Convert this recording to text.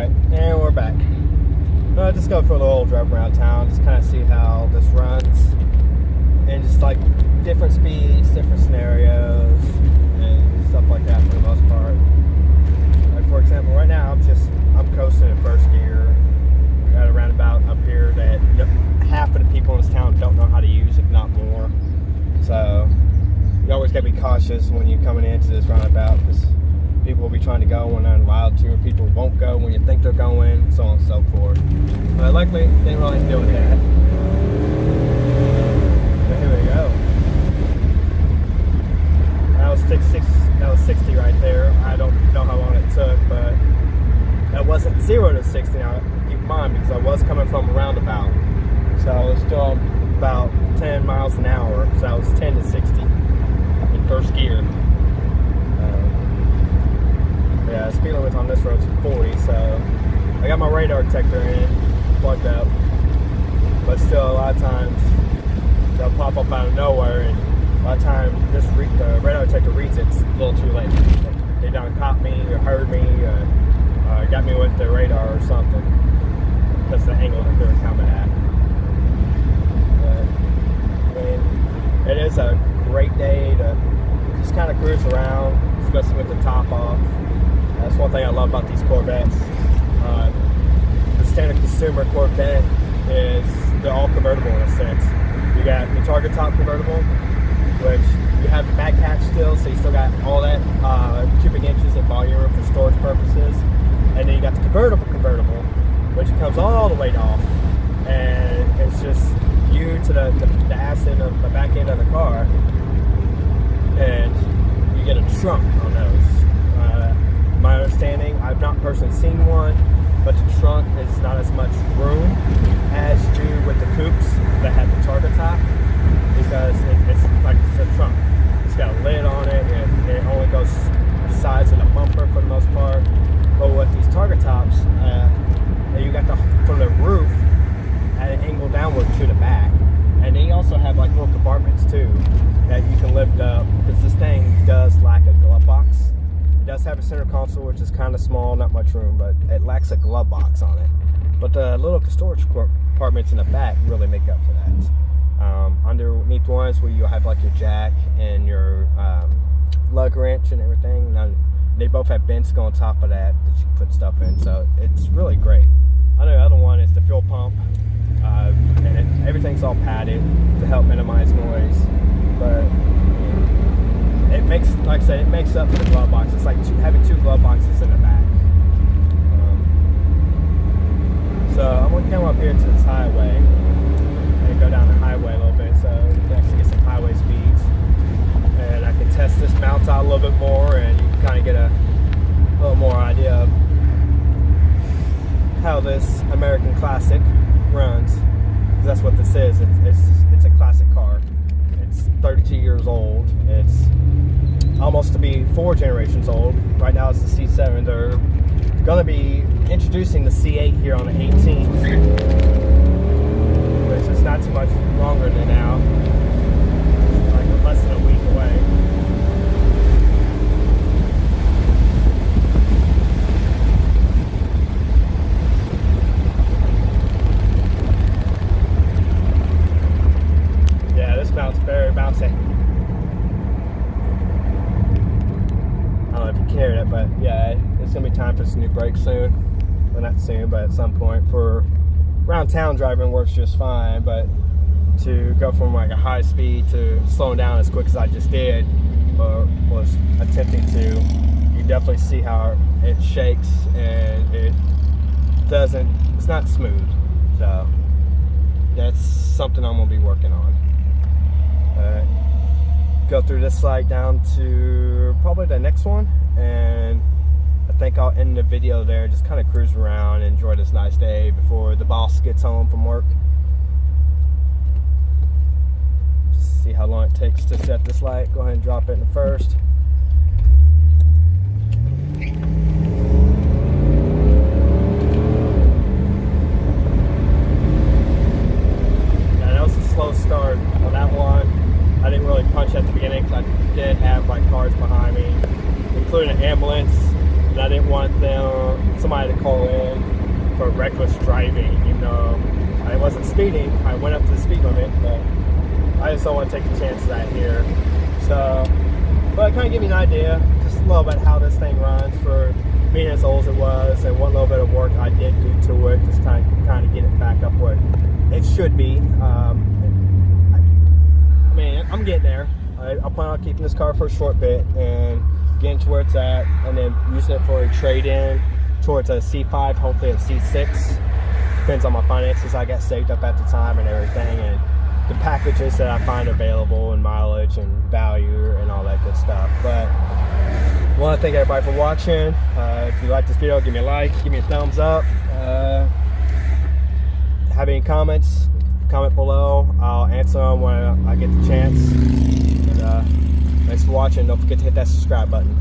Alright, and we're back. I'll just go for a little drive around town, just kind of see how this runs. And just like different speeds, different scenarios, and stuff like that for the most part. Like for example, right now I'm coasting in first gear at a roundabout up here that half of the people in this town don't know how to use, if not more. So you always gotta be cautious when you're coming into this roundabout, because people will be trying to go when they're allowed to, or people won't go when you think they're going, so on and so forth. But luckily, didn't really deal with that. But here we go. That was 60 right there. I don't know how long it took, but that wasn't 0 to 60. Now, keep in mind, because I was coming from a roundabout, so I was still about 10 miles an hour. So I was 10 to 60 in first gear. Yeah, speed limit on this road's 40, so I got my radar detector in, plugged up, but still a lot of times they'll pop up out of nowhere, and a lot of times the radar detector reads it's a little too late. They done caught me or heard me or got me with the radar or something. That's the angle that they're coming at. But, I mean, it is a great day to just kind of cruise around, especially with the top off. That's one thing I love about these Corvettes. The standard consumer Corvette is they're all convertible in a sense. You got the target top convertible, which you have the back hatch still, so you still got all that cubic inches of volume room for storage purposes. And then you got the convertible, which comes all the way off, and it's just you to the ass end of the back end of the car, and you get a trunk on those. My understanding, I've not personally seen one, but the trunk is not as much room as you do with the coupes that have the target top, because it's like it's a trunk. It's got a lid on it, and it only goes the size of the bumper for the most part. But with these target tops, you got from the roof at an angle downward to the back, and then you also have like little compartments too that you can lift up, because this thing does lack a glove box. It does have a center console, which is kind of small, not much room, but it lacks a glove box on it. But the little storage compartments in the back really make up for that. Underneath ones where you'll have like your jack and your lug wrench and everything. Now, they both have vents on top of that you can put stuff in, so it's really great. I know the other one is the fuel pump, and everything's all padded to help minimize noise, but it makes, like I said, it makes up for the glove box. It's like having two glove boxes in the back. So I'm going to come up here to this highway and go down the highway a little bit, so you can actually get some highway speeds. And I can test this mount out a little bit more, and you can kind of get a little more idea of how this American Classic runs. Because that's what this is. It's a classic car. It's 32 years old. It's almost to be 4 generations old. Right now it's the C7. They're going to be introducing the C8 here on the 18th, which is not too much longer than now. Like less than a week away. Yeah, this mount's very bouncy. I don't know if you can hear it, but yeah, it's going to be time for some new brakes soon. Well, not soon, but at some point. For around town driving works just fine, but to go from like a high speed to slowing down as quick as I just did, or was attempting to, you definitely see how it shakes, and it's not smooth. So that's something I'm going to be working on. Go through this slide down to probably the next one, and I think I'll end the video there. Just kind of cruise around and enjoy this nice day before the boss gets home from work. Just see how long it takes to set this light. Go ahead and drop it in the first. Yeah, that was a slow start on that one. I didn't really punch at the beginning because I did have like cars behind me, including an ambulance, and I didn't want them somebody to call in for reckless driving. You know, I wasn't speeding. I went up to the speed limit, but I just don't want to take the chances out here. So, but it kind of give me an idea, just a little bit how this thing runs for being as old as it was, and what little bit of work I did do to it, just kind of get it back up where it should be. I mean, I'm getting there. I plan on keeping this car for a short bit and getting to where it's at, and then using it for a trade-in towards a C5, hopefully a C6. Depends on my finances I got saved up at the time and everything, and the packages that I find available, and mileage and value and all that good stuff. But I want to thank everybody for watching. If you like this video, give me a like, give me a thumbs up. Have any comments, comment below. I'll answer them when I get the chance. And thanks for watching. Don't forget to hit that subscribe button.